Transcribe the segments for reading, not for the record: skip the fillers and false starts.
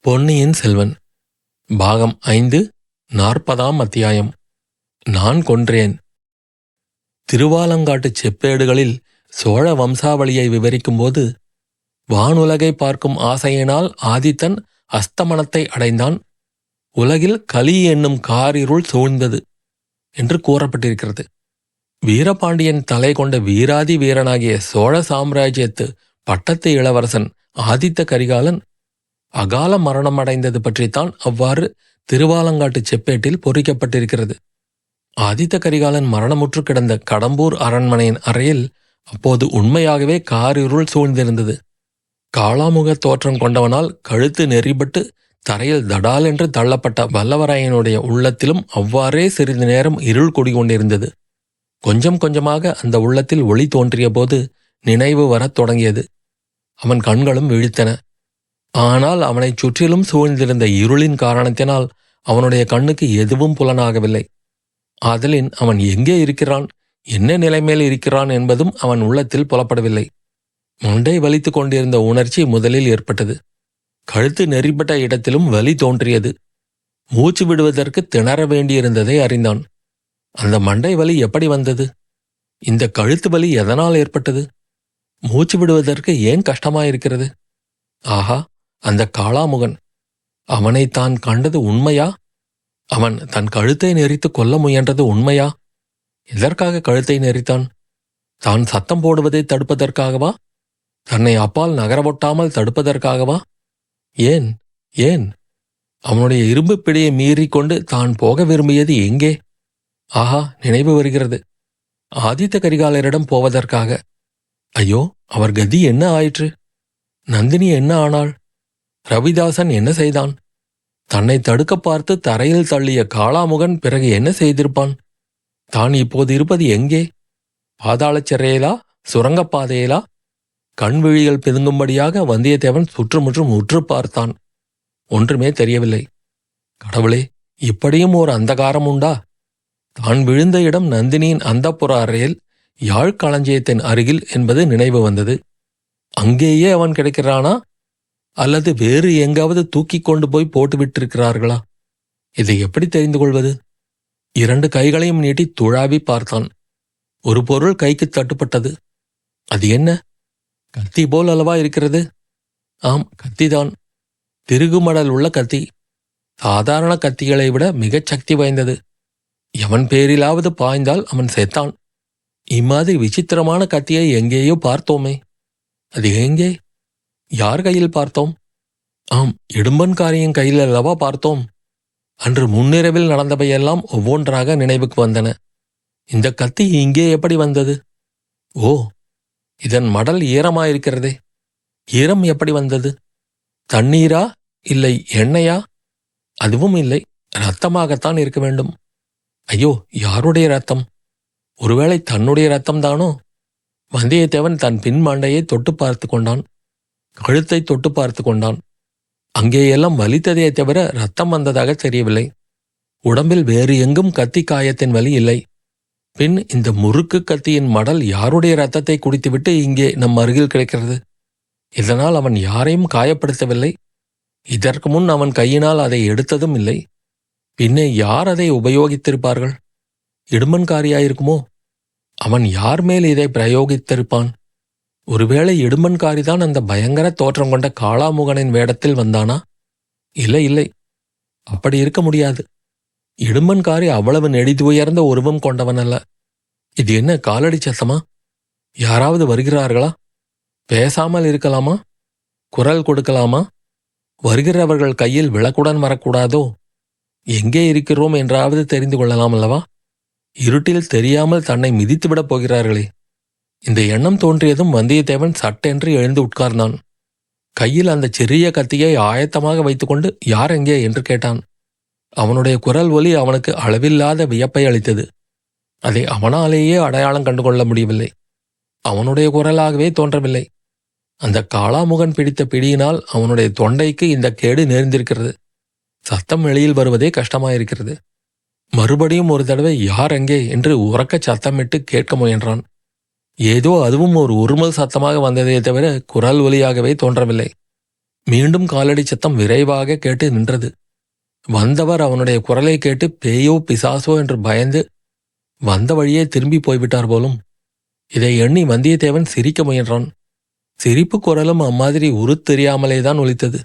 பொன்னியின் செல்வன் பாகம் 5 40ஆம் அத்தியாயம். நான் கொன்றேன். திருவாலங்காட்டுச் செப்பேடுகளில் சோழ வம்சாவளியை விவரிக்கும்போது, வானுலகை பார்க்கும் ஆசையினால் ஆதித்தன் அஸ்தமனத்தை அடைந்தான், உலகில் கலி என்னும் காரிருள் சூழ்ந்தது என்று கூறப்பட்டிருக்கிறது. வீரபாண்டியன் தலை கொண்ட வீராதி வீரனாகிய சோழ சாம்ராஜ்யத்து பட்டத்து இளவரசன் ஆதித்த கரிகாலன் அகால மரணம் அடைந்தது பற்றித்தான் அவ்வாறு திருவாலங்காட்டுச் செப்பேட்டில் பொறிக்கப்பட்டிருக்கிறது. ஆதித்த கரிகாலன் மரணமுற்று கிடந்த கடம்பூர் அரண்மனையின் அறையில் அப்போது உண்மையாகவே காரிருள் சூழ்ந்திருந்தது. காளாமுக தோற்றம் கொண்டவனால் கழுத்து நெறிபட்டு தரையில் தடால் என்று தள்ளப்பட்ட வல்லவராயனுடைய உள்ளத்திலும் அவ்வாறே சிறிது நேரம் இருள் குடிகொண்டிருந்தது. கொஞ்சம் கொஞ்சமாக அந்த உள்ளத்தில் ஒளி தோன்றிய போது நினைவு வரத் தொடங்கியது. அவன் கண்களும் விழித்தன. ஆனால் அவனைச் சுற்றிலும் சூழ்ந்திருந்த இருளின் காரணத்தினால் அவனுடைய கண்ணுக்கு எதுவும் புலனாகவில்லை. ஆதலின் அவன் எங்கே இருக்கிறான், என்ன நிலைமையில் இருக்கிறான் என்பதும் அவன் உள்ளத்தில் புலப்படவில்லை. மண்டை வலித்து கொண்டிருந்த உணர்ச்சி முதலில் ஏற்பட்டது. கழுத்து நெறிப்பட்ட இடத்திலும் வலி தோன்றியது. மூச்சு விடுவதற்கு திணற வேண்டியிருந்ததை அறிந்தான். அந்த மண்டை வலி எப்படி வந்தது? இந்த கழுத்து வலி எதனால் ஏற்பட்டது? மூச்சு விடுவதற்கு ஏன் கஷ்டமாயிருக்கிறது? ஆஹா, அந்த காளாமுகன்! அவனை தான் கண்டது உண்மையா? அவன் தன் கழுத்தை நெறித்து கொல்ல முயன்றது உண்மையா? எதற்காக கழுத்தை நெறித்தான்? தான் சத்தம் போடுவதை தடுப்பதற்காகவா? தன்னை அப்பால் நகரவொட்டாமல் தடுப்பதற்காகவா? ஏன் ஏன்? அவனுடைய இரும்பு பிடியை மீறிக்கொண்டு தான் போக விரும்பியது எங்கே? ஆஹா, நினைவு வருகிறது. ஆதித்த கரிகாலரிடம் போவதற்காக. ஐயோ, அவர் கதி என்ன ஆயிற்று? நந்தினி என்ன ஆனாள்? ரவிதாசன் என்ன செய்தான்? தன்னை தடுக்க பார்த்து தரையில் தள்ளிய காளாமுகன் பிறகு என்ன செய்திருப்பான்? தான் இப்போது இருப்பது எங்கே? பாதாளச் சிறையிலா, சுரங்கப்பாதையிலா? கண்விழிகள் பிதுங்கும்படியாக வந்தியத்தேவன் சுற்றுமுற்றும் உற்று பார்த்தான். ஒன்றுமே தெரியவில்லை. கடவுளே, இப்படியும் ஒரு அந்தகாரம் உண்டா? தான் விழுந்த இடம் நந்தினியின் அந்தப்புற அறையில் யாழ்களஞ்சியத்தின் அருகில் என்பது நினைவு வந்தது. அங்கேயே அவன் கிடைக்கிறானா, அல்லது வேறு எங்காவது தூக்கிக் கொண்டு போய் போட்டுவிட்டிருக்கிறார்களா? இதை எப்படி தெரிந்து கொள்வது? 2 கைகளையும் நீட்டி துழாவி பார்த்தான். ஒரு பொருள் கைக்கு தட்டுப்பட்டது. அது என்ன? கத்தி போல் அல்லவா இருக்கிறது? ஆம், கத்திதான். திருகுமடல் உள்ள கத்தி. சாதாரண கத்திகளை விட மிகச் சக்தி வாய்ந்தது. எவன் பேரிலாவது பாய்ந்தால் அவன் செத்தான். இம்மாதிரி விசித்திரமான கத்தியை எங்கேயோ பார்த்தோமே. அது எங்கே? யார் கையில் பார்த்தோம்? ஆம், இடும்பன்காரியின் கையில் அல்லவா பார்த்தோம். அன்று முன்னிரவில் நடந்தவையெல்லாம் ஒவ்வொன்றாக நினைவுக்கு வந்தன. இந்த கத்தி இங்கே எப்படி வந்தது? ஓ, இதன் மடல் ஈரமாயிருக்கிறதே. ஈரம் எப்படி வந்தது? தண்ணீரா, இல்லை எண்ணெயா? அதுவும் இல்லை, இரத்தமாகத்தான் இருக்க வேண்டும். ஐயோ, யாருடைய இரத்தம்? ஒருவேளை தன்னுடைய இரத்தம்தானோ? வந்தியத்தேவன் தன் பின்மண்டையை தொட்டு பார்த்து கொண்டான். கழுத்தை தொட்டு பார்த்து கொண்டான். அங்கேயெல்லாம் வலித்ததே தவிர ரத்தம் வந்ததாக தெரியவில்லை. உடம்பில் வேறு எங்கும் கத்தி காயத்தின் வலி இல்லை. பின் இந்த முறுக்கு கத்தியின் மடல் யாருடைய இரத்தத்தை குடித்துவிட்டு இங்கே நம் அருகில் கிடைக்கிறது? இதனால் அவன் யாரையும் காயப்படுத்தவில்லை. இதற்கு முன் அவன் கையினால் அதை எடுத்ததும் இல்லை. பின்னே யார் அதை உபயோகித்திருப்பார்கள்? இடுமன்காரியாயிருக்குமோ? அவன் யார் மேல் இதை பிரயோகித்திருப்பான்? ஒருவேளை இடும்பன்காரிதான் அந்த பயங்கர தோற்றம் கொண்ட காளாமுகனின் வேடத்தில் வந்தானா? இல்லை இல்லை, அப்படி இருக்க முடியாது. இடும்பன்காரி அவ்வளவு நெடிதுயர்ந்த உருவம் கொண்டவன் அல்ல. இது என்ன காலடி சத்தமா? யாராவது வருகிறார்களா? பேசாமல் இருக்கலாமா? குரல் கொடுக்கலாமா? வருகிறவர்கள் கையில் விளக்குடன் வரக்கூடாதோ? எங்கே இருக்கிறோம் என்றாவது தெரிந்து கொள்ளலாம் அல்லவா? இருட்டில் தெரியாமல் தன்னை மிதித்துவிடப் போகிறார்களே. இந்த எண்ணம் தோன்றியதும் வந்தியத்தேவன் சட்டென்று எழுந்து உட்கார்ந்தான். கையில் அந்த சிறிய கத்தியை ஆயத்தமாக வைத்துக்கொண்டு யார் எங்கே என்று கேட்டான். அவனுடைய குரல் ஒலி அவனுக்கு அளவில்லாத வியப்பை அளித்தது. அதை அவனாலேயே அடையாளம் கண்டுகொள்ள முடியவில்லை. அவனுடைய குரலாகவே தோன்றவில்லை. அந்த காளாமுகன் பிடித்த பிடியினால் அவனுடைய தொண்டைக்கு இந்த கேடு நேர்ந்திருக்கிறது. சத்தம் வெளியில் வருவதே கஷ்டமாயிருக்கிறது. மறுபடியும் ஒரு தடவை யார் எங்கே என்று உரக்க சத்தமிட்டு கேட்க முயன்றான். ஏதோ அதுவும் ஒரு உருமல் சத்தமாக வந்ததே தவிர குரல் ஒலியாகவே தோன்றவில்லை. மீண்டும் காலடி சத்தம் விரைவாக கேட்டு நின்றது. வந்தவர் அவனுடைய குரலை கேட்டு பேயோ பிசாசோ என்று பயந்து வந்த வழியே திரும்பி போய்விட்டார் போலும். இதை எண்ணி வந்தியத்தேவன் சிரிக்க முயன்றான். சிரிப்பு குரலும் அம்மாதிரி தெரியாமலேதான் ஒலித்தது.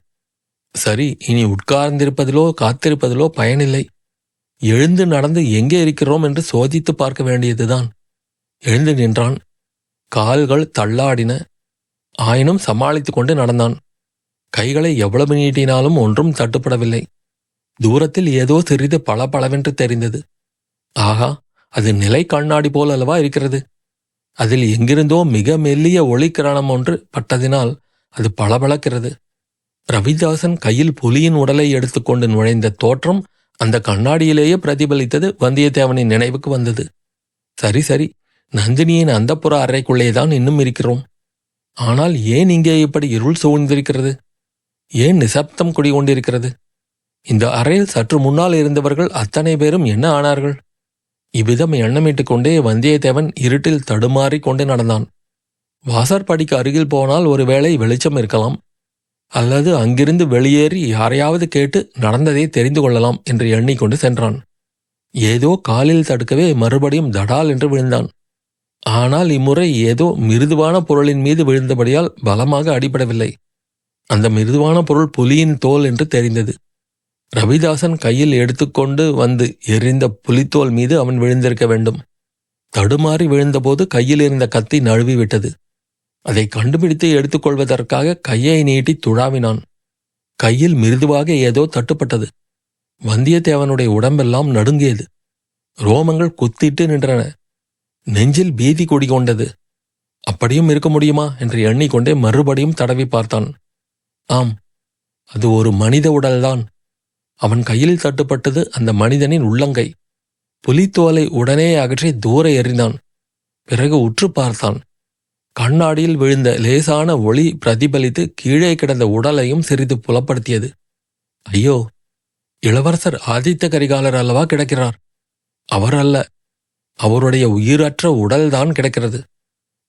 சரி, இனி உட்கார்ந்திருப்பதிலோ காத்திருப்பதிலோ பயனில்லை. எழுந்து நடந்து எங்கே இருக்கிறோம் என்று சோதித்து பார்க்க வேண்டியதுதான். எழுந்து நின்றான். கால்கள் தள்ளாடின. ஆயினும் சமாளித்து கொண்டு நடந்தான். கைகளை எவ்வளவு நீட்டினாலும் ஒன்றும் தட்டுப்படவில்லை. தூரத்தில் ஏதோ சிறிது பளபளவென்று தெரிந்தது. ஆகா, அது நிலை கண்ணாடி போல் அல்லவா இருக்கிறது. அதில் எங்கிருந்தோ மிக மெல்லிய ஒளிக்கிரணம் ஒன்று பட்டதினால் அது பளபளக்கிறது. ரவிதாசன் கையில் புலியின் உடலை எடுத்துக்கொண்டு நுழைந்த தோற்றம் அந்த கண்ணாடியிலேயே பிரதிபலித்தது வந்தியத்தேவனின் நினைவுக்கு வந்தது. சரி சரி, நந்தினியின் அந்தப்புற அறைக்குள்ளேதான் இன்னும் இருக்கிறோம். ஆனால் ஏன் இங்கே இப்படி இருள் சூழ்ந்திருக்கிறது? ஏன் நிசப்தம் குடிகொண்டிருக்கிறது? இந்த அறையில் சற்று முன்னால் இருந்தவர்கள் அத்தனை பேரும் என்ன ஆனார்கள்? இவ்விதம் எண்ணமிட்டுக் கொண்டே வந்தியத்தேவன் இருட்டில் தடுமாறி கொண்டு நடந்தான். வாசற்படிக்கு அருகில் போனால் ஒருவேளை வெளிச்சம் இருக்கலாம், அல்லது அங்கிருந்து வெளியேறி யாரையாவது கேட்டு நடந்ததை தெரிந்து கொள்ளலாம் என்று எண்ணிக்கொண்டு சென்றான். ஏதோ காலில் தடுக்கவே மறுபடியும் தடால் என்று விழுந்தான். ஆனால் இம்முறை ஏதோ மிருதுவான பொருளின் மீது விழுந்தபடியால் பலமாக அடிபடவில்லை. அந்த மிருதுவான பொருள் புலியின் தோல் என்று தெரிந்தது. ரவிதாசன் கையில் எடுத்துக்கொண்டு வந்து எரிந்த புலித்தோல் மீது அவன் விழுந்திருக்க வேண்டும். தடுமாறி விழுந்தபோது கையில் இருந்த கத்தி நழுவிவிட்டது. அதை கண்டுபிடித்து எடுத்துக்கொள்வதற்காக கையை நீட்டி துழாவினான். கையில் மிருதுவாக ஏதோ தட்டுப்பட்டது. வந்தியத்தேவனுடைய உடம்பெல்லாம் நடுங்கியது. ரோமங்கள் குத்திட்டு நின்றன. நெஞ்சில் பீதி குடிகொண்டது. அப்படியும் இருக்க முடியுமா என்று எண்ணிக்கொண்டே மறுபடியும் தடவி பார்த்தான். ஆம், அது ஒரு மனித உடல்தான். அவன் கையில் தட்டுப்பட்டது அந்த மனிதனின் உள்ளங்கை. புலித்தோலை உடனே அகற்றி தூர எறிந்தான். பிறகு உற்று பார்த்தான். கண்ணாடியில் விழுந்த லேசான ஒளி பிரதிபலித்து கீழே கிடந்த உடலையும் சிறிது புலப்படுத்தியது. ஐயோ, இளவரசர் ஆதித்த கரிகாலர் அல்லவா கிடக்கிறார். அவர் அல்ல, அவருடைய உயிரற்ற உடல்தான் கிடக்கிறது.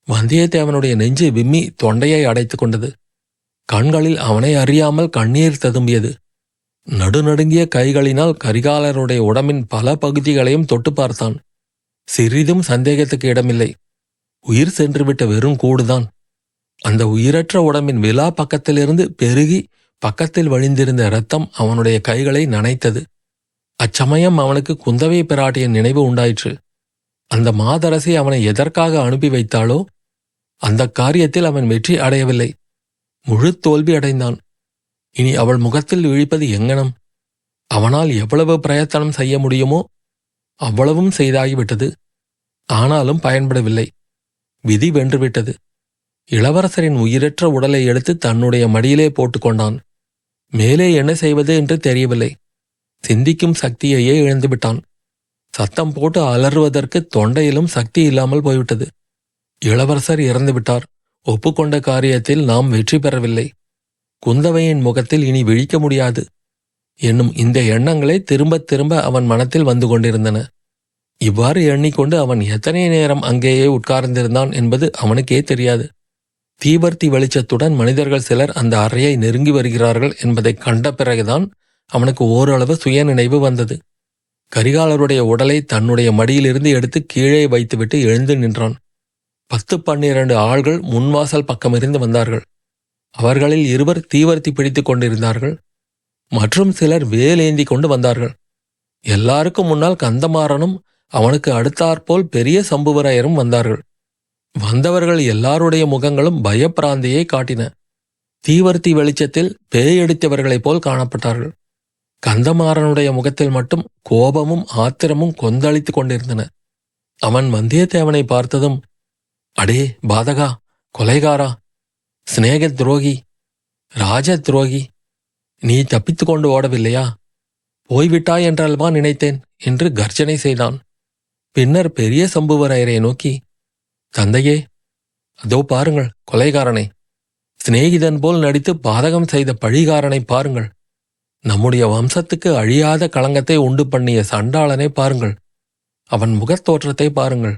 வந்தியத்தேவனுடைய நெஞ்சு விம்மி தொண்டையை அடைத்துக் கொண்டது. கண்களில் அவனை அறியாமல் கண்ணீர் ததும்பியது. நடுநடுங்கிய கைகளினால் கரிகாலருடைய உடம்பின் பல பகுதிகளையும் தொட்டு பார்த்தான். சிறிதும் சந்தேகத்துக்கு இடமில்லை. உயிர் சென்றுவிட்ட வெறும் கூடுதான். அந்த உயிரற்ற உடம்பின் விலா பக்கத்திலிருந்து பெருகி பக்கத்தில் வழிந்திருந்த இரத்தம் அவனுடைய கைகளை நனைத்தது. அச்சமயம் அவனுக்கு குந்தவை பிராட்டியின் நினைவு உண்டாயிற்று. அந்த மாதரசி அவனை எதற்காக அனுப்பி வைத்தாளோ அந்த காரியத்தில் அவன் வெற்றி அடையவில்லை. முழு தோல்வி அடைந்தான். இனி அவள் முகத்தில் விழிப்பது எங்கனம்? அவனால் எவ்வளவு பிரயத்தனம் செய்ய முடியுமோ அவ்வளவும் செய்தாகிவிட்டது. ஆனாலும் பயன்படவில்லை. விதி வென்றுவிட்டது. இளவரசரின் உயிரற்ற உடலை எடுத்து தன்னுடைய மடியிலே போட்டுக்கொண்டான். மேலே என்ன செய்வது என்று தெரியவில்லை. சிந்திக்கும் சக்தியையே இழந்துவிட்டான். சத்தம் போட்டு அலறுவதற்கு தொண்டையிலும் சக்தி இல்லாமல் போய்விட்டது. இளவரசர் இறந்துவிட்டார். ஒப்புக்கொண்ட காரியத்தில் நாம் வெற்றி பெறவில்லை. குந்தவையின் முகத்தில் இனி விழிக்க முடியாது என்னும் இந்த எண்ணங்களே திரும்பத் திரும்ப அவன் மனத்தில் வந்து கொண்டிருந்தன. இவ்வாறு எண்ணிக்கொண்டு அவன் எத்தனை நேரம் அங்கேயே உட்கார்ந்திருந்தான் என்பது அவனுக்கே தெரியாது. தீவர்த்தி வெளிச்சத்துடன் மனிதர்கள் சிலர் அந்த அறையை நெருங்கி வருகிறார்கள் என்பதை கண்ட பிறகுதான் அவனுக்கு ஓரளவு சுயநினைவு வந்தது. கரிகாலருடைய உடலை தன்னுடைய மடியிலிருந்து எடுத்து கீழே வைத்துவிட்டு எழுந்து நின்றான். 10-12 ஆள்கள் முன்வாசல் பக்கமிருந்து வந்தார்கள். அவர்களில் 2 தீவர்த்தி பிடித்துக் கொண்டிருந்தார்கள். மற்றும் சிலர் வேலேந்தி கொண்டு வந்தார்கள். எல்லாருக்கும் முன்னால் கந்தமாறனும் அவனுக்கு அடுத்தாற்போல் பெரிய சம்புவரையரும் வந்தார்கள். வந்தவர்கள் எல்லாருடைய முகங்களும் பயப்பிராந்தியை காட்டின. தீவர்த்தி வெளிச்சத்தில் பேயடித்தவர்களைப் போல் காணப்பட்டார்கள். கந்தமாறனுடைய முகத்தில் மட்டும் கோபமும் ஆத்திரமும் கொந்தளித்துக் கொண்டிருந்தன. அவன் வந்தியத்தேவனை பார்த்ததும், அடே பாதகா, கொலைகாரா, சிநேக துரோகி, ராஜ துரோகி, நீ தப்பித்து கொண்டு ஓடவில்லையா? போய்விட்டாய் என்றல்வா நினைத்தேன் என்று கர்ஜனை செய்தான். பின்னர் பெரிய சம்புவரையரை நோக்கி, தந்தையே, அதோ பாருங்கள் கொலைகாரனை, சிநேகிதன் போல் நடித்து பாதகம் செய்த பழிகாரனை பாருங்கள். நம்முடைய வம்சத்துக்கு அழியாத களங்கத்தை உண்டு பண்ணிய சண்டாளனை பாருங்கள். அவன் முகத்தோற்றத்தை பாருங்கள்.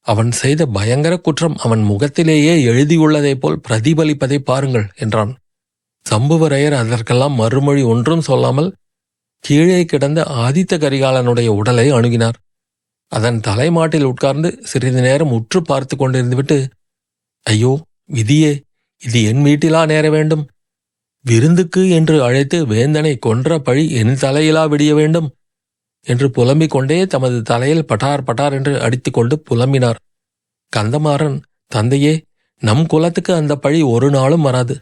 அவன் செய்த பயங்கர குற்றம் அவன் முகத்திலேயே எழுதியுள்ளதைப் போல் பிரதிபலிப்பதை பாருங்கள் என்றான். சம்புவரையர் அதற்கெல்லாம் மறுமொழி ஒன்றும் சொல்லாமல் கீழே கிடந்த ஆதித்த கரிகாலனுடைய உடலை அணுகினார். அதன் தலைமாட்டில் உட்கார்ந்து சிறிது நேரம் உற்று பார்த்து கொண்டிருந்துவிட்டு, ஐயோ விதியே, இது என் வீட்டிலா நேர வேண்டும்? விருந்துக்கு என்று அழைத்து வேந்தனை கொன்ற பழி என் தலையிலா விடிய வேண்டும் என்று புலம்பிக் கொண்டே தமது தலையில் பட்டார் பட்டார் என்று அடித்துக்கொண்டு புலம்பினார். கந்தமாறன், தந்தையே, நம் குலத்துக்கு அந்த பழி ஒரு நாளும் வராது.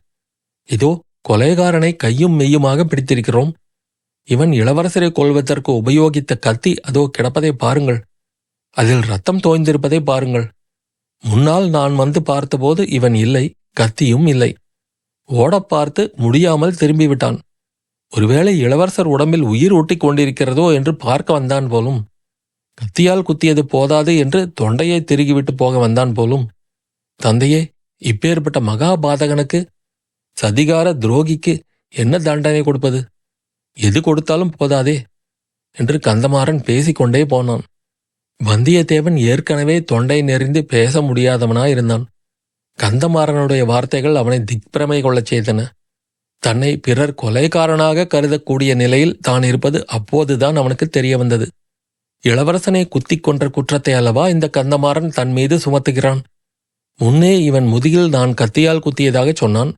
இதோ கொலைகாரனை கையும் மெய்யுமாக பிடித்திருக்கிறோம். இவன் இளவரசரை கொல்வதற்கு உபயோகித்த கத்தி அதோ கிடப்பதை பாருங்கள். அதில் ரத்தம் தோய்ந்திருப்பதை பாருங்கள். முன்னால் நான் வந்து பார்த்தபோது இவன் இல்லை, கத்தியும் இல்லை. ஓடப் பார்த்து முடியாமல் திரும்பிவிட்டான். ஒருவேளை இளவரசர் உடம்பில் உயிர் ஒட்டிக் கொண்டிருக்கிறதோ என்று பார்க்க வந்தான் போலும். கத்தியால் குத்தியது போதாது என்று தொண்டையை திருகிவிட்டு போக வந்தான் போலும். தந்தையே, இப்பேற்பட்ட மகாபாதகனுக்கு, சதிகார துரோகிக்கு என்ன தண்டனை கொடுப்பது? எது கொடுத்தாலும் போதாதே என்று கந்தமாறன் பேசிக்கொண்டே போனான். வந்தியத்தேவன் ஏற்கனவே தொண்டை நெறிந்து பேச முடியாதவனாயிருந்தான். கந்தமாறனுடைய வார்த்தைகள் அவனை திக்பிரமை கொள்ளச் செய்தன. தன்னை பிறர் கொலைகாரனாக கருதக்கூடிய நிலையில் தான் இருப்பது அப்போதுதான் அவனுக்கு தெரிய வந்தது. இளவரசனை குத்திக் கொன்ற குற்றத்தை அல்லவா இந்த கந்தமாறன் தன் மீது சுமத்துகிறான். முன்னே இவன் முதுகில் நான் கத்தியால் குத்தியதாக சொன்னான்.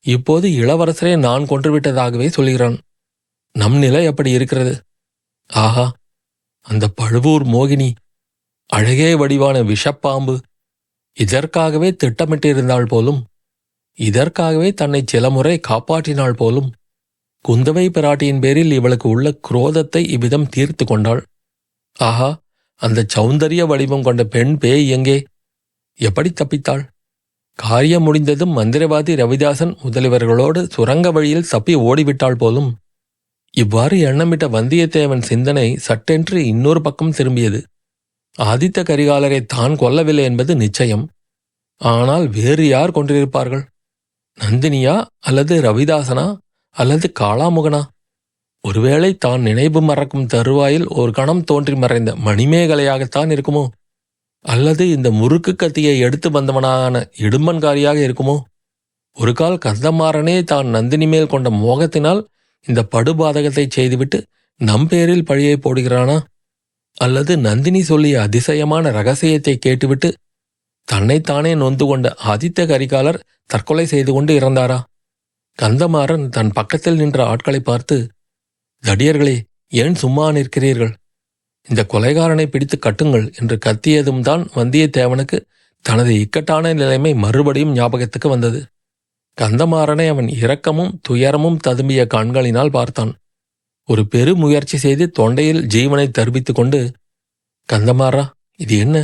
இப்போது இளவரசரை நான் கொன்றுவிட்டதாகவே சொல்கிறான். நம் நிலை அப்படி இருக்கிறது. ஆஹா, அந்த பழுவூர் மோகினி, அழகே வடிவான விஷப்பாம்பு, இதற்காகவே திட்டமிட்டிருந்தாள் போலும். இதற்காகவே தன்னை சில முறை காப்பாற்றினாள் போலும். குந்தவை பிராட்டியின் பேரில் இவளுக்கு உள்ள குரோதத்தை இவ்விதம் தீர்த்து கொண்டாள். ஆஹா, அந்த சௌந்தரிய வடிவம் கொண்ட பெண் பேய் எங்கே? எப்படி தப்பித்தாள்? காரியம் முடிந்ததும் மந்திரவாதி ரவிதாசன் முதலியவர்களோடு சுரங்க வழியில் தப்பி ஓடிவிட்டாள் போலும். இவ்வாறு எண்ணமிட்ட வந்தியத்தேவன் சிந்தனை சட்டென்று இன்னொரு பக்கம் திரும்பியது. ஆதித்த கரிகாலரை தான் கொல்லவில்லை என்பது நிச்சயம். ஆனால் வேறு யார் கொன்றிருப்பார்கள்? நந்தினியா, அல்லது ரவிதாசனா, அல்லது காளாமுகனா? ஒருவேளை தான் நினைவு மறக்கும் தருவாயில் ஒரு கணம் தோன்றி மறைந்த மணிமேகலையாகத்தான் இருக்குமோ? அல்லது இந்த முறுக்கு கத்தியை எடுத்து வந்தவனான இடும்பன்காரியாக இருக்குமோ? ஒரு கால் கந்தமாறனே தான் நந்தினி மேல் கொண்ட மோகத்தினால் இந்த படுபாதகத்தை செய்துவிட்டு நம் பேரில் பழியை போடுகிறானா? அல்லது நந்தினி சொல்லிய அதிசயமான ரகசியத்தை கேட்டுவிட்டு தன்னைத்தானே நொந்து கொண்ட ஆதித்த கரிகாலர் தற்கொலை செய்து கொண்டு இறந்தாரா? கந்தமாறன் தன் பக்கத்தில் நின்ற ஆட்களை பார்த்து, தடியர்களே, ஏன் சும்மா நிற்கிறீர்கள்? இந்த கொலைகாரனை பிடித்து கட்டுங்கள் என்று கத்தியதும் தான் வந்தியத்தேவனுக்கு தனது இக்கட்டான நிலைமை மறுபடியும் ஞாபகத்துக்கு வந்தது. கந்தமாறனை அவன் இரக்கமும் துயரமும் ததும்பிய கண்களினால் பார்த்தான். ஒரு பெரு முயற்சி செய்து தொண்டையில் ஜீவனை தருவித்து கொண்டு, கந்தமாறா, இது என்ன?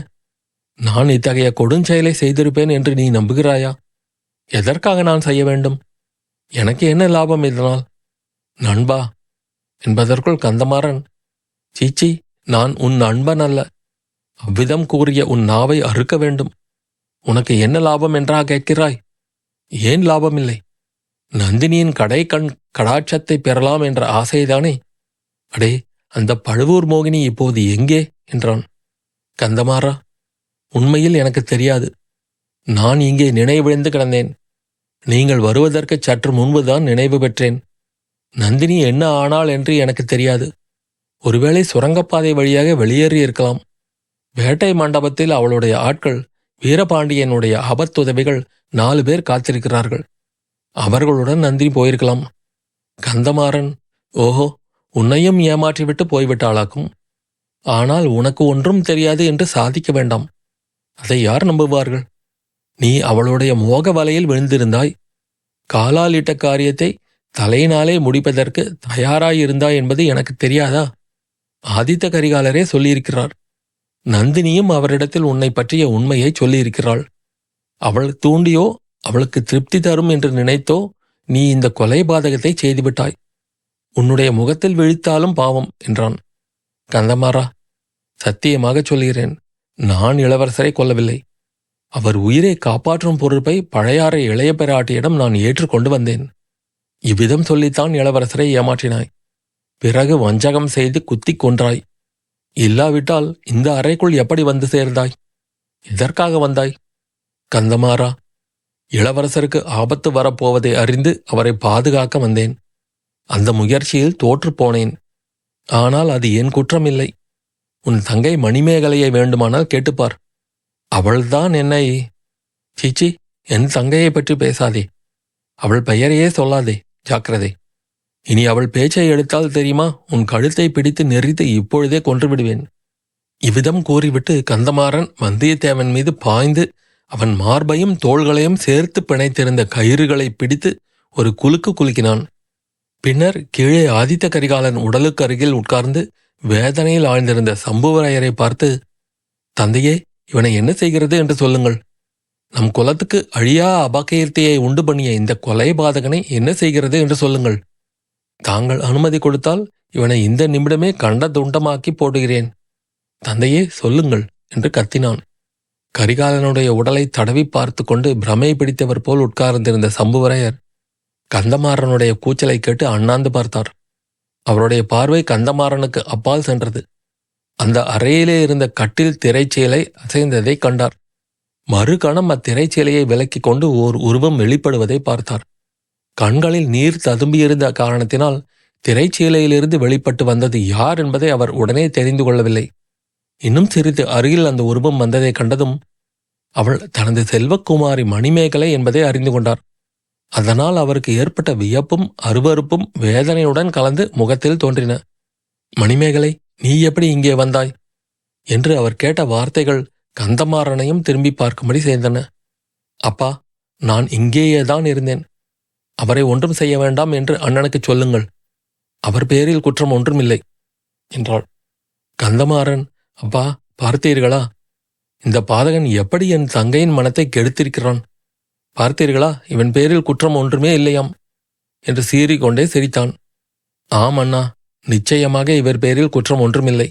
நான் இத்தகைய கொடுஞ்செயலை செய்திருப்பேன் என்று நீ நம்புகிறாயா? எதற்காக நான் செய்ய வேண்டும்? எனக்கு என்ன லாபம் இதனால்? நண்பா என்பதற்குள் கந்தமாறன், சீச்சி, நான் உன் நண்பன் அல்ல. அவ்விதம் கூறிய உன் நாவை அறுக்க வேண்டும். உனக்கு என்ன லாபம் என்றா கேட்கிறாய்? ஏன் லாபமில்லை? நந்தினியின் கடைக்கண் கடாட்சத்தை பெறலாம் என்ற ஆசைதானே? அடே, அந்த பழுவூர் மோகினி இப்போது எங்கே என்றான். கந்தமாறா, உண்மையில் எனக்கு தெரியாது. நான் இங்கே நினைவிழந்து கிடந்தேன். நீங்கள் வருவதற்கு சற்று முன்புதான் நினைவு பெற்றேன். நந்தினி என்ன ஆனாள் என்று எனக்கு தெரியாது. ஒருவேளை சுரங்கப்பாதை வழியாக வெளியேறி இருக்கலாம். வேட்டை மண்டபத்தில் அவளுடைய ஆட்கள், வீரபாண்டியனுடைய ஆபத்துதவிகள் 4 பேர் காத்திருக்கிறார்கள். அவர்களுடன் நந்தினி போயிருக்கலாம். கந்தமாறன், ஓஹோ, உன்னையும் ஏமாற்றிவிட்டு போய்விட்டாளாக்கும். ஆனால் உனக்கு ஒன்றும் தெரியாது என்று சாதிக்க வேண்டாம். அதை யார் நம்புவார்கள்? நீ அவளுடைய மோக வலையில் விழுந்திருந்தாய். காலால் இட்ட காரியத்தை தலையினாலே முடிப்பதற்கு தயாராயிருந்தாய் என்பது எனக்கு தெரியாதா? ஆதித்த கரிகாலரே சொல்லியிருக்கிறார். நந்தினியும் அவரிடத்தில் உன்னை பற்றிய உண்மையை சொல்லியிருக்கிறாள். அவள் தூண்டியோ அவளுக்கு திருப்தி தரும் என்று நினைத்தோ நீ இந்த கொலை பாதகத்தை செய்துவிட்டாய். உன்னுடைய முகத்தில் விழித்தாலும் பாவம் என்றான். கந்தமாறா, சத்தியமாகச் சொல்கிறேன், நான் இளவரசரை கொல்லவில்லை. அவர் உயிரை காப்பாற்றும் பொறுப்பை பழையாறை இளைய பிராட்டியிடம் நான் ஏற்றுக்கொண்டு வந்தேன். இவ்விதம் சொல்லித்தான் இளவரசரை ஏமாற்றினாய். பிறகு வஞ்சகம் செய்து குத்திக் கொன்றாய். இல்லாவிட்டால் இந்த அறைக்குள் எப்படி வந்து சேர்ந்தாய்? எதற்காக வந்தாய்? கந்தமாறா, இளவரசருக்கு ஆபத்து வரப்போவதை அறிந்து அவரை பாதுகாக்க வந்தேன். அந்த முயற்சியில் தோற்றுப்போனேன். ஆனால் அது என் குற்றமில்லை. உன் தங்கை மணிமேகலையை வேண்டுமானால் கேட்டுப்பார். அவள்தான் என்னை... சீச்சி, என் தங்கையை பற்றி பேசாதே. அவள் பெயரையே சொல்லாதே, ஜாக்கிரதை. இனி அவள் பேச்சை எடுத்தால் தெரியுமா, உன் கழுத்தை பிடித்து நெறித்து இப்பொழுதே கொன்றுவிடுவேன். இவ்விதம் கூறிவிட்டு கந்தமாறன் வந்தியத்தேவன் மீது பாய்ந்து அவன் மார்பையும் தோள்களையும் சேர்த்து பிணைத்திருந்த கயிறுகளை பிடித்து ஒரு குலுக்கு குலுக்கினான். பின்னர் கீழே ஆதித்த கரிகாலன் உடலுக்கு அருகில் உட்கார்ந்து வேதனையில் ஆழ்ந்திருந்த சம்புவரையரை பார்த்து, தந்தையே, இவனை என்ன செய்கிறது என்று சொல்லுங்கள். நம் குலத்துக்கு அழியா அபகீர்த்தியை உண்டு பண்ணிய இந்த கொலை பாதகனை என்ன செய்கிறது என்று சொல்லுங்கள். தாங்கள் அனுமதி கொடுத்தால் இவனை இந்த நிமிடமே கண்ட துண்டமாக்கி போடுகிறேன். தந்தையே, சொல்லுங்கள் என்று கத்தினான். கரிகாலனுடைய உடலை தடவி பார்த்து கொண்டு பிரமை பிடித்தவர் போல் உட்கார்ந்திருந்த சம்புவரையர் கந்தமாறனுடைய கூச்சலை கேட்டு அண்ணாந்து பார்த்தார். அவருடைய பார்வை கந்தமாறனுக்கு அப்பால் சென்றது. அந்த அறையிலே இருந்த கட்டில் திரைச்சீலை அசைந்ததை கண்டார். மறுகணம் அத்திரைச்சீலையை விலக்கிக் கொண்டு ஓர் உருவம் வெளிப்படுவதை பார்த்தார். கண்களில் நீர் ததும்பியிருந்த காரணத்தினால் திரைச்சீலையிலிருந்து வெளிப்பட்டு வந்தது யார் என்பதை அவர் உடனே தெரிந்து கொள்ளவில்லை. இன்னும் சிறிது அருகில் அந்த உருவம் வந்ததை கண்டதும் அவள் தனது செல்வக்குமாரி மணிமேகலை என்பதை அறிந்து கொண்டார். அதனால் அவருக்கு ஏற்பட்ட வியப்பும் அருவருப்பும் வேதனையுடன் கலந்து முகத்தில் தோன்றின. மணிமேகலை, நீ எப்படி இங்கே வந்தாய் என்று அவர் கேட்ட வார்த்தைகள் கந்தமாறனையும் திரும்பி பார்க்கும்படி செய்தன. அப்பா, நான் இங்கேயேதான் இருந்தேன். அவரை ஒன்றும் செய்ய வேண்டாம் என்று அண்ணனுக்கு சொல்லுங்கள். அவர் பேரில் குற்றம் ஒன்றுமில்லை என்றாள். கந்தமாறன், அப்பா, பார்த்தீர்களா, இந்த பாதகன் எப்படி என் தங்கையின் மனத்தை கெடுத்திருக்கிறான். பார்த்தீர்களா, இவன் பேரில் குற்றம் ஒன்றுமே இல்லையாம் என்று சீறிக்கொண்டே சிரித்தான். ஆம் அண்ணா, நிச்சயமாக இவர் பேரில் குற்றம் ஒன்றுமில்லை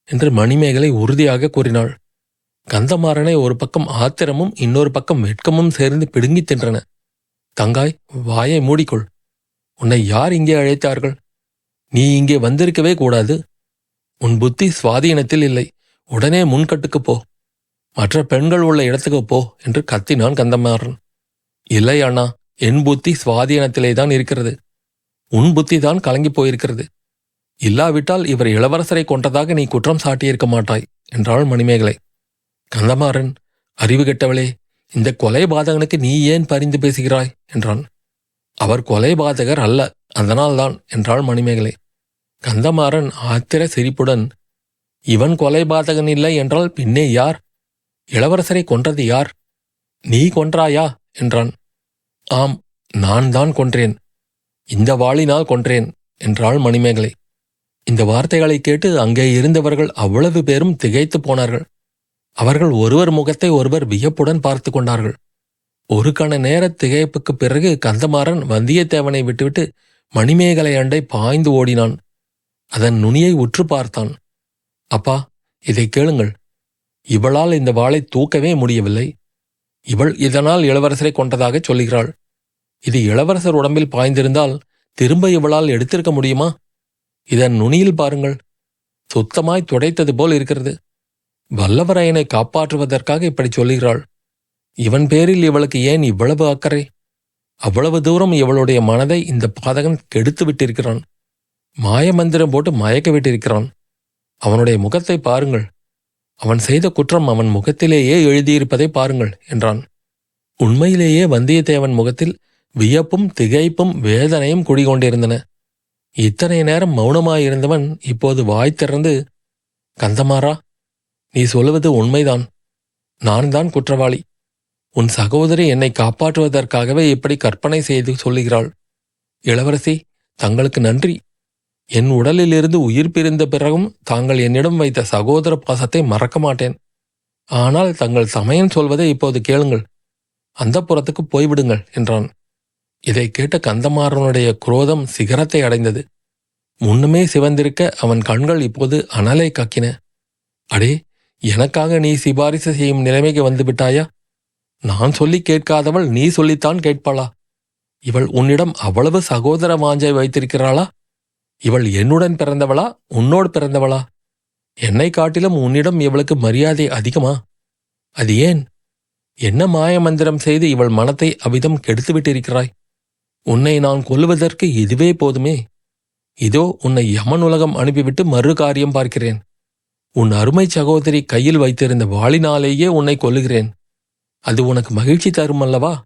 என்று மணிமேகலை உறுதியாக கூறினாள். கந்தமாறனை ஒரு பக்கம் ஆத்திரமும் இன்னொரு பக்கம் வெட்கமும் சேர்ந்து பிடுங்கித் தின்றன. தங்காய், வாயை மூடிக்கொள். உன்னை யார் இங்கே அழைத்தார்கள்? நீ இங்கே வந்திருக்கவே கூடாது. உன் புத்தி சுவாதீனத்தில் இல்லை. உடனே முன்கட்டுக்குப் போ. மற்ற பெண்கள் உள்ள இடத்துக்கு போ என்று கத்தினான் கந்தமாறன். இல்லை அண்ணா, என் புத்தி சுவாதீனத்திலேதான் இருக்கிறது. உன் புத்தி தான் கலங்கிப் போயிருக்கிறது. இல்லாவிட்டால் இவர் இளவரசரை கொன்றதாக நீ குற்றம் சாட்டியிருக்க மாட்டாய் என்றாள் மணிமேகலை. கந்தமாறன், அறிவு கெட்டவளே, இந்த கொலை பாதகனுக்கு நீ ஏன் பரிந்து பேசுகிறாய் என்றான். அவர் கொலை பாதகர் அல்ல, அதனால்தான் என்றாள் மணிமேகலை. கந்தமாறன் ஆத்திர சிரிப்புடன், இவன் கொலை பாதகன் இல்லை என்றால் பின்னே யார்? இளவரசரை கொன்றது யார்? நீ கொன்றாயா என்றான். ஆம், நான் தான் கொன்றேன். இந்த வாளினால் கொன்றேன் என்றாள் மணிமேகலை. இந்த வார்த்தைகளை கேட்டு அங்கே இருந்தவர்கள் அவ்வளவு பேரும் திகைத்து போனார்கள். அவர்கள் ஒருவர் முகத்தை ஒருவர் வியப்புடன் பார்த்து கொண்டார்கள். ஒரு கண நேர திகைப்புக்குப் பிறகு கந்தமாறன் வந்தியத்தேவனை விட்டுவிட்டு மணிமேகலை அண்டை பாய்ந்து ஓடினான். அதன் நுனியை உற்று பார்த்தான். அப்பா, இதை கேளுங்கள். இவளால் இந்த வாளை தூக்கவே முடியவில்லை. இவள் இதனால் இளவரசரை கொன்றதாகச் சொல்லுகிறாள். இது இளவரசர் உடம்பில் பாய்ந்திருந்தால் திரும்ப இவளால் எடுத்திருக்க முடியுமா? இதன் நுனியில் பாருங்கள், சுத்தமாய் துடைத்தது போல் இருக்கிறது. வல்லவரையனை காப்பாற்றுவதற்காக இப்படி சொல்லுகிறாள். இவன் பேரில் இவளுக்கு ஏன் இவ்வளவு அக்கறை? அவ்வளவு தூரம் இவளுடைய மனதை இந்த பாதகன் கெடுத்து விட்டிருக்கிறான். மாயமந்திரம் போட்டு மயக்க விட்டிருக்கிறான். அவனுடைய முகத்தை பாருங்கள். அவன் செய்த குற்றம் அவன் முகத்திலேயே எழுதியிருப்பதை பாருங்கள் என்றான். உண்மையிலேயே வந்தியத்தேவன் முகத்தில் வியப்பும் திகைப்பும் வேதனையும் குடிகொண்டிருந்தன. இத்தனை நேரம் மௌனமாயிருந்தவன் இப்போது வாய் திறந்து, கந்தமாறா, நீ சொல்லுவது உண்மைதான். நான் தான் குற்றவாளி. உன் சகோதரி என்னை காப்பாற்றுவதற்காகவே இப்படி கற்பனை செய்து சொல்லுகிறாள். இளவரசி, தங்களுக்கு நன்றி. என் உடலிலிருந்து உயிர் பிரிந்த பிறகும் தாங்கள் என்னிடம் வைத்த சகோதர பாசத்தை மறக்க மாட்டேன். ஆனால் தங்கள் சமயம் சொல்வதை இப்போது கேளுங்கள். அந்தப்புறத்துக்கு போய்விடுங்கள் என்றான். இதை கேட்ட கந்தமாறனுடைய குரோதம் சிகரத்தை அடைந்தது. முன்னுமே சிவந்திருக்க அவன் கண்கள் இப்போது அனலை கக்கின. அடே, எனக்காக நீ சிபாரிசு செய்யும் நிலைமைக்கு வந்துவிட்டாயா? நான் சொல்லி கேட்காதவள் நீ சொல்லித்தான் கேட்பாளா? இவள் உன்னிடம் அவ்வளவு சகோதர வாஞ்சை வைத்திருக்கிறாளா? இவள் என்னுடன் பிறந்தவளா, உன்னோடு பிறந்தவளா? என்னை காட்டிலும் உன்னிடம் இவளுக்கு மரியாதை அதிகமா? அது ஏன்? என்ன மாய மந்திரம் செய்து இவள் மனத்தை அவ்விதம் கெடுத்துவிட்டிருக்கிறாய்? உன்னை நான் கொல்லுவதற்கு இதுவே போதுமே. இதோ உன்னை யமன் உலகம் அனுப்பிவிட்டு மறு காரியம் பார்க்கிறேன். உன் அருமை சகோதரி கையில் வைத்திருந்த வாளினாலேயே உன்னை கொல்லுகிறேன். அது உனக்கு மகிழ்ச்சி தரும் அல்லவா?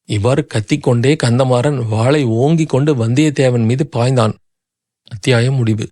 இவ்வாறு கத்திக்கொண்டே கந்தமாறன் வாளை ஓங்கிக் கொண்டு வந்தியத்தேவன் மீது பாய்ந்தான். அத்தியாயம் முடிவு.